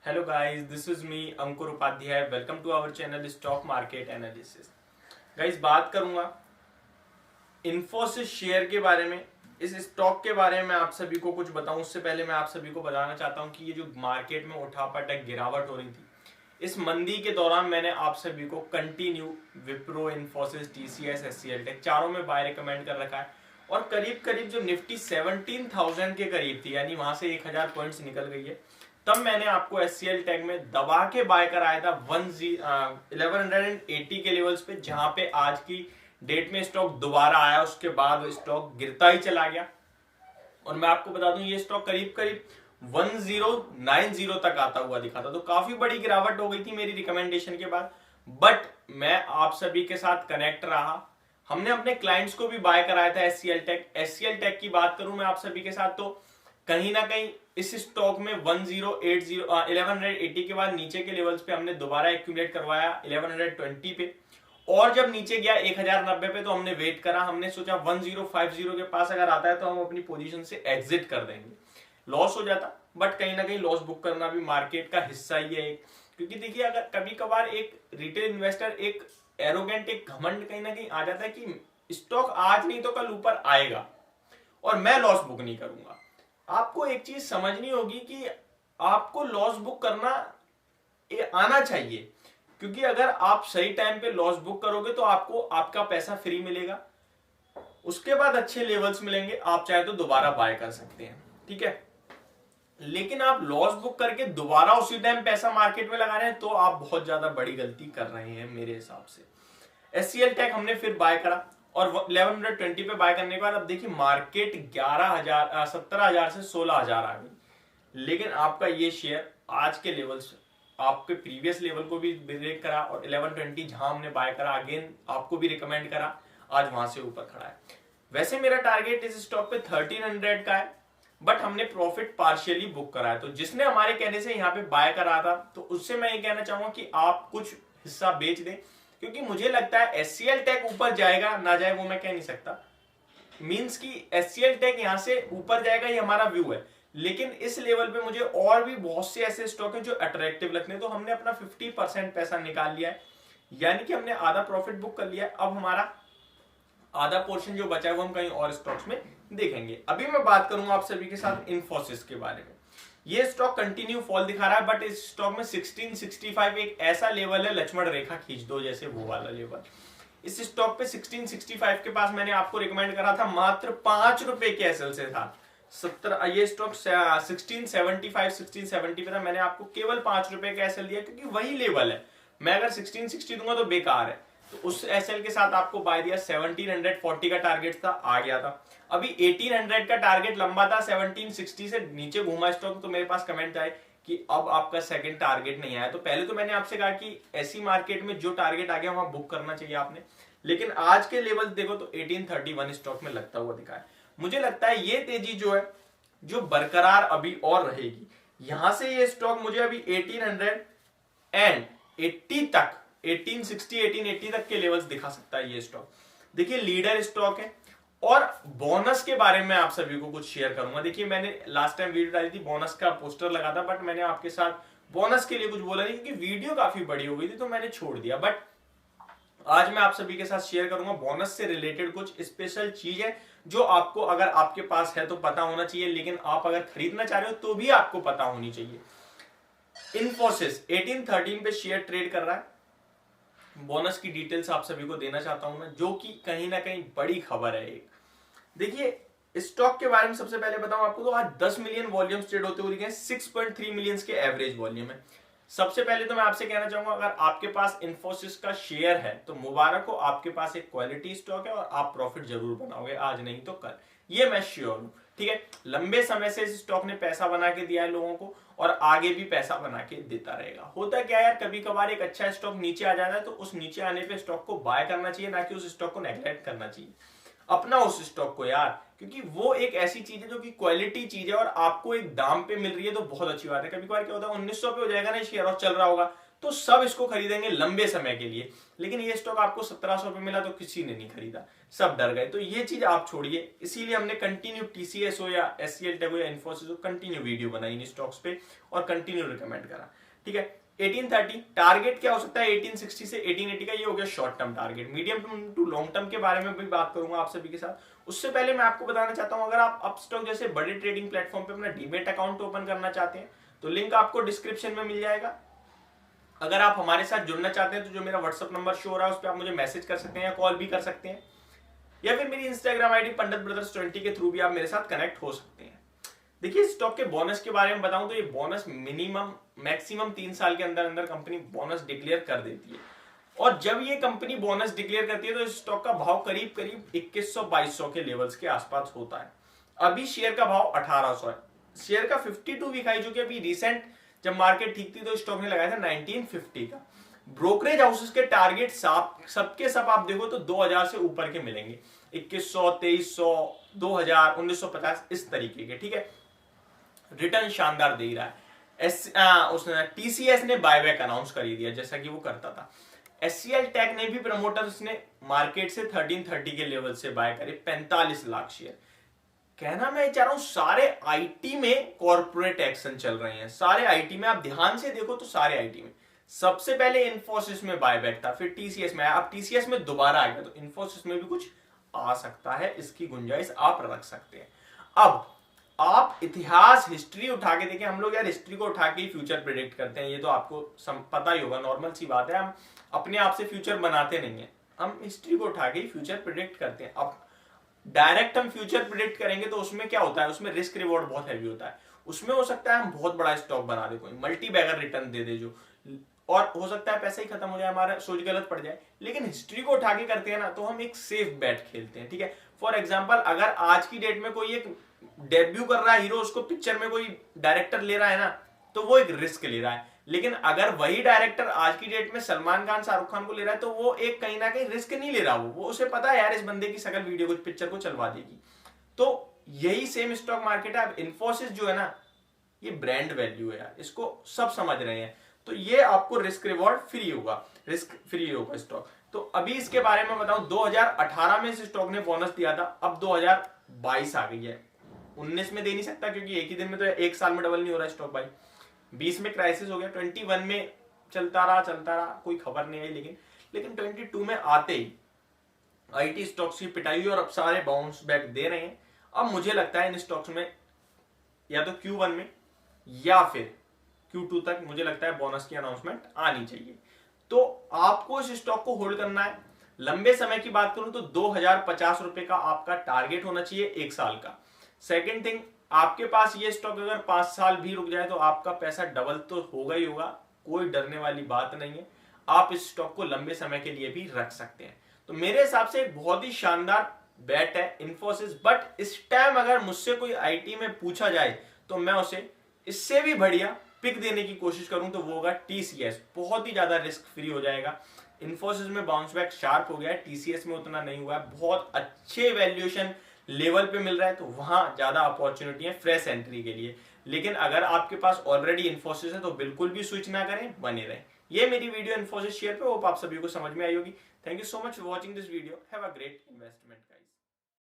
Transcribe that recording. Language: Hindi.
Hello guys, this is me Ankur Upadhyay. Welcome to our channel stock market analysis. Guys, बात करूंगा इन्फोसिस शेयर के बारे में। इस स्टॉक के बारे में मैं आप सभी को कुछ बताऊं उससे पहले मैं आप सभी को बताना चाहता हूं कि ये जो मार्केट में उठापटक गिरावट हो रही थी, इस मंदी के दौरान मैंने आप सभी को continue Wipro, Infosys, TCS, HCL tech चारों में बाय रिकमेंड कर रखा है। और करीब करीब जो निफ्टी 17,000 के करीब थी, यानी वहां से 1000 पॉइंट्स निकल गई है, तब मैंने आपको एचसीएल टेक में दबा के बाय कराया था 1180 के लेवल्स पे, जहां पे आज की डेट में स्टॉक दोबारा आया। उसके बाद स्टॉक गिरता ही चला गया और मैं आपको बता दूं ये स्टॉक करीब करीब 1090 तक आता हुआ दिखा था। तो काफी बड़ी गिरावट हो गई थी मेरी रिकमेंडेशन के बाद, बट मैं आप सभी के साथ कनेक्ट रहा। हमने अपने क्लाइंट्स को भी बाय कराया था एचसीएल टेक। एचसीएल टेक की बात करूं मैं आप सभी के साथ, तो कहीं ना कहीं इस स्टॉक में 1180 के बाद नीचे के लेवल्स पे हमने दोबारा एक्यूमुलेट करवाया 1120 पे, और जब नीचे गया 1090 पे तो हमने वेट करा। हमने सोचा 1050 के पास अगर आता है तो हम अपनी पोजीशन से एग्जिट कर देंगे। लॉस हो जाता, बट कहीं ना कहीं लॉस बुक करना भी मार्केट का हिस्सा ही है। क्योंकि देखिए, अगर कभी कभार एक रिटेल इन्वेस्टर, एक एरोगेंट, एक घमंड कहीं ना कहीं आ जाता है कि स्टॉक आज नहीं तो कल ऊपर आएगा और मैं लॉस बुक नहीं करूंगा। आपको एक चीज समझनी होगी कि आपको लॉस बुक करना आना चाहिए, क्योंकि अगर आप सही टाइम पे लॉस बुक करोगे तो आपको आपका पैसा फ्री मिलेगा, उसके बाद अच्छे लेवल्स मिलेंगे, आप चाहे तो दोबारा बाय कर सकते हैं, ठीक है। लेकिन आप लॉस बुक करके दोबारा उसी टाइम पैसा मार्केट में लगा रहे हैं तो आप बहुत ज्यादा बड़ी गलती कर रहे हैं मेरे हिसाब से। एचसीएल टेक हमने फिर बाय करा और 1120 पे बाय करने के बाद अब देखिए मार्केट 17,000 से 16,000 आ गई। लेकिन आपका ये शेयर आज के लेवल से आपके प्रीवियस लेवल को भी ब्रेक करा और 1120 जहां हमने बाय करा, अगेन आपको भी रिकमेंड करा, आज वहां से ऊपर खड़ा है। वैसे मेरा टारगेट इस स्टॉक पे 1300 का है, बट हमने प्रॉफिट पार्शियली बुक करा है। तो जिसने हमारे कहने से यहाँ पे बाय करा था तो उससे मैं ये कहना चाहूंगा कि आप कुछ हिस्सा बेच दें, क्योंकि मुझे लगता है एचसीएल टेक ऊपर जाएगा ना जाए वो मैं कह नहीं सकता। मींस कि एचसीएल टेक यहां से ऊपर जाएगा ये हमारा व्यू है, लेकिन इस लेवल पे मुझे और भी बहुत से ऐसे स्टॉक हैं जो अट्रैक्टिव लगते हैं। तो हमने अपना 50% पैसा निकाल लिया है, यानी कि हमने आधा प्रॉफिट बुक कर लिया है। अब हमारा आधा पोर्शन जो बचा है वो हम कहीं और स्टॉक्स में देखेंगे। अभी मैं बात करूंगा आप सभी के साथ इन्फोसिस के बारे में। ये स्टॉक कंटिन्यू फॉल दिखा रहा है, बट इस स्टॉक में 1665 एक ऐसा लेवल है, लक्ष्मण रेखा खींच दो जैसे वो वाला लेवल। इस स्टॉक पे 1665 के पास मैंने आपको रिकमेंड करा था, मात्र 5 रुपए के एसएल से था। ये स्टॉक 1675 1670 पे था, मैंने आपको केवल 5 रुपए का एसएल दिया, क्योंकि वही लेवल है। मैं अगर 1660 दूंगा तो बेकार है, तो उस एसएल के साथ आपको बाय दिया। 1740 का टारगेट था, आ गया था। अभी 1800 का टारगेट लंबा था, 1760 से नीचे घूमा स्टॉक, तो मेरे पास कमेंट आए कि अब आपका सेकंड टारगेट नहीं आया। तो पहले तो मैंने आपसे कहा कि ऐसी मार्केट में जो टारगेट आ गया वहां बुक करना चाहिए आपने, लेकिन आज के लेवल देखो तो 1831 स्टॉक में लगता हुआ दिखा है। मुझे लगता है ये तेजी जो है जो बरकरार अभी और रहेगी। यहां से ये स्टॉक मुझे अभी 1880 तक, 1860 1880 तक के लेवल्स दिखा सकता है ये स्टॉक। देखिए लीडर स्टॉक है। और बोनस के बारे में आप सभी को कुछ शेयर करूंगा। देखिए, मैंने लास्ट टाइम वीडियो डाली थी, बोनस का पोस्टर लगा था, बट मैंने आपके साथ बोनस के लिए कुछ बोला नहीं, क्योंकि वीडियो काफी बड़ी हो गई थी तो मैंने छोड़ दिया। बट आज मैं आप सभी के साथ शेयर करूंगा बोनस से रिलेटेड कुछ स्पेशल चीज है जो आपको, अगर आपके पास है तो पता होना चाहिए, लेकिन आप अगर खरीदना चाह रहे हो तो भी आपको पता होनी चाहिए। इन्फोसिस 1813 पे शेयर ट्रेड कर रहा है। बोनस की डिटेल्स आप सभी को देना चाहता हूं मैं, जो कि कहीं ना कहीं बड़ी खबर है एक। देखिए, स्टॉक के बारे में सबसे पहले बताऊं आपको, तो आज 10 मिलियन वॉल्यूम ट्रेड होते हुए दिखे हैं, 6.3 मिलियन के एवरेज वॉल्यूम है। सबसे पहले तो मैं आपसे कहना चाहूंगा, अगर आपके पास इन्फोसिस का शेयर है तो मुबारक हो, आपके पास एक क्वालिटी स्टॉक है और आप प्रॉफिट जरूर बनाओगे, आज नहीं तो कल, ये मैं श्योर हूं, ठीक है। लंबे समय से इस स्टॉक ने पैसा बना के दिया है लोगों को और आगे भी पैसा बना के देता रहेगा। होता क्या यार, कभी कभार एक अच्छा स्टॉक नीचे आ जाता है तो उस नीचे आने पे स्टॉक को बाय करना चाहिए, ना कि उस स्टॉक को नेग्लेक्ट करना चाहिए। अपना उस स्टॉक को यार, क्योंकि वो एक ऐसी चीज है जो कि क्वालिटी चीज है और आपको एक दाम पे मिल रही है तो बहुत अच्छी बात है। कभी कभार क्या होता है, 1900 पे हो जाएगा ना शेयर और चल रहा होगा तो सब इसको खरीदेंगे लंबे समय के लिए। लेकिन ये स्टॉक आपको 1700 पे मिला तो किसी ने नहीं खरीदा, सब डर गए। तो ये चीज आप छोड़िए, इसीलिए हमने कंटिन्यू टीसीएस हो या एचसीएल टेक हो या इन्फोसिस हो, कंटिन्यू वीडियो बनाई इन स्टॉक्स पे और कंटिन्यू रिकमेंड करा। ठीक है, 1830 टारगेट क्या हो सकता है 1860 से 1880 का, ये हो गया short term target. Medium to long term के बारे में भी बात करूंगा आप सभी के साथ। उससे पहले मैं आपको बताना चाहता हूं, अगर आप अपस्टॉक जैसे बड़े ट्रेडिंग प्लेटफॉर्म पे अपना डीमेट अकाउंट ओपन करना चाहते हैं तो लिंक आपको डिस्क्रिप्शन में मिल जाएगा। अगर आप हमारे साथ जुड़ना चाहते हैं तो जो मेरा व्हाट्सअप नंबर शो हो रहा है उस पर आप मुझे मैसेज कर सकते हैं या कॉल भी कर सकते हैं, या फिर मेरी इंस्टाग्राम आईडी पंडित ब्रदर्स 20 के थ्रू भी आप मेरे साथ कनेक्ट हो सकते हैं। देखिए, स्टॉक के बोनस के बारे में बताऊं तो ये बोनस मिनिमम मैक्सिमम 3 साल के अंदर अंदर कंपनी बोनस डिक्लेयर कर देती है। और जब ये कंपनी बोनस डिक्लेयर करती है तो इस स्टॉक का भाव करीब करीब 2100-2200 के लेवल्स के आसपास होता है। अभी शेयर का भाव 1800 है। शेयर का 52 वीक हाई, जो कि अभी रिसेंट जब मार्केट ठीक थी तो स्टॉक ने लगाया था 1950 का। ब्रोकरेज हाउसेस के टारगेट सबके सब आप देखो तो 2000 से ऊपर के मिलेंगे, 2100, 2300, 2000, 1950 इस तरीके के। ठीक है, रिटर्न शानदार दे रहा है। उसने टीसीएस ने बायबैक अनाउंस कर दिया जैसा कि वो करता था। एचसीएल टेक ने भी, प्रमोटर्स ने मार्केट से 1330 के लेवल से बाय करे 45 लाख शेयर। कहना मैं चाह रहा हूं सारे आईटी में कॉर्पोरेट एक्शन चल रहे हैं, सारे आईटी में आप ध्यान से देखो तो सारे आईटी में। सबसे पहले इन्फोसिस में बायबैक था, फिर टीसीएस में आया, अब टीसीएस में दोबारा आएगा, तो इन्फोसिस में भी कुछ आ सकता है, इसकी गुंजाइश आप रख सकते हैं। अब आप इतिहास हिस्ट्री उठा के देखें, हम लोग यार हिस्ट्री को उठा के ही फ्यूचर प्रेडिक्ट करते हैं, ये तो आपको पता ही होगा, नॉर्मल सी बात है। हम अपने आप से फ्यूचर बनाते नहीं है, हम हिस्ट्री को उठा के ही फ्यूचर प्रेडिक्ट करते हैं। अब डायरेक्ट हम फ्यूचर प्रेडिक्ट करेंगे तो उसमें क्या होता है, उसमें रिस्क रिवॉर्ड बहुत हैवी होता है। उसमें हो सकता है हम बहुत बड़ा स्टॉक बना दे, कोई मल्टी बैगर रिटर्न दे दे जो, और हो सकता है पैसा ही खत्म हो जाए, हमारा सोच गलत पड़ जाए। लेकिन हिस्ट्री को उठा के करते हैं ना तो हम एक सेफ बैट खेलते हैं। ठीक है, फॉर एग्जांपल अगर आज की डेट में कोई एक डेब्यू कर रहा है हीरो, उसको पिक्चर में कोई डायरेक्टर ले रहा है ना, तो वो एक रिस्क ले रहा है। लेकिन अगर वही डायरेक्टर आज की डेट में सलमान खान, शाहरुख खान को ले रहा है तो वो एक कहीं ना कहीं रिस्क नहीं ले रहा, वो उसे पता है यार इस बंदे की शकल वीडियो को पिक्चर को चलवा देगी। तो यही सेम स्टॉक मार्केट है। अब इन्फोसिस जो है ना, ये ब्रांड वैल्यू है यार, इसको सब समझ रहे हैं, तो ये आपको रिस्क रिवॉर्ड फ्री होगा, रिस्क फ्री होगा स्टॉक। तो अभी इसके बारे में बताऊं, 2018 में इस स्टॉक ने बोनस दिया था, अब 2022 आ गई है। 19 में दे नहीं सकता क्योंकि एक ही दिन में तो एक साल में डबल नहीं हो रहा स्टॉक भाई। 20 में क्राइसिस हो गया, 21 में चलता रहा, कोई खबर नहीं आई। लेकिन 22 में आते ही आईटी स्टॉक्स की पिटाई और अब सारे बाउंस बैक दे रहे हैं। अब मुझे लगता है इन स्टॉक्स में या तो Q1 में या फिर Q2 तक मुझे लगता है बोनस की अनाउंसमेंट आनी चाहिए। तो आपको इस स्टॉक को होल्ड करना है। लंबे समय की बात करूं तो 2050 रुपए का आपका टारगेट होना चाहिए 1 साल का। सेकेंड थिंग, आपके पास ये स्टॉक अगर 5 साल भी रुक जाए तो आपका पैसा डबल तो होगा ही होगा, कोई डरने वाली बात नहीं है। आप इस स्टॉक को लंबे समय के लिए भी रख सकते हैं। तो मेरे हिसाब से एक बहुत ही शानदार बैट है इन्फोसिस। बट इस टाइम अगर मुझसे कोई आईटी में पूछा जाए तो मैं उसे इससे भी बढ़िया पिक देने की कोशिश करूं तो वो होगा टीसीएस। बहुत ही ज्यादा रिस्क फ्री हो जाएगा। इन्फोसिस में बाउंस बैक शार्प हो गया है, टीसीएस में उतना नहीं हुआ है, बहुत अच्छे वैल्यूएशन लेवल पे मिल रहा है, तो वहां ज्यादा अपॉर्चुनिटी है फ्रेश एंट्री के लिए। लेकिन अगर आपके पास ऑलरेडी इन्फोसिस है तो बिल्कुल भी स्विच ना करें, बने रहें। ये मेरी वीडियो इन्फोसिस शेयर पे, होप आप सभी को समझ में आई होगी। Thank you so much for watching this video. Have a great investment guys.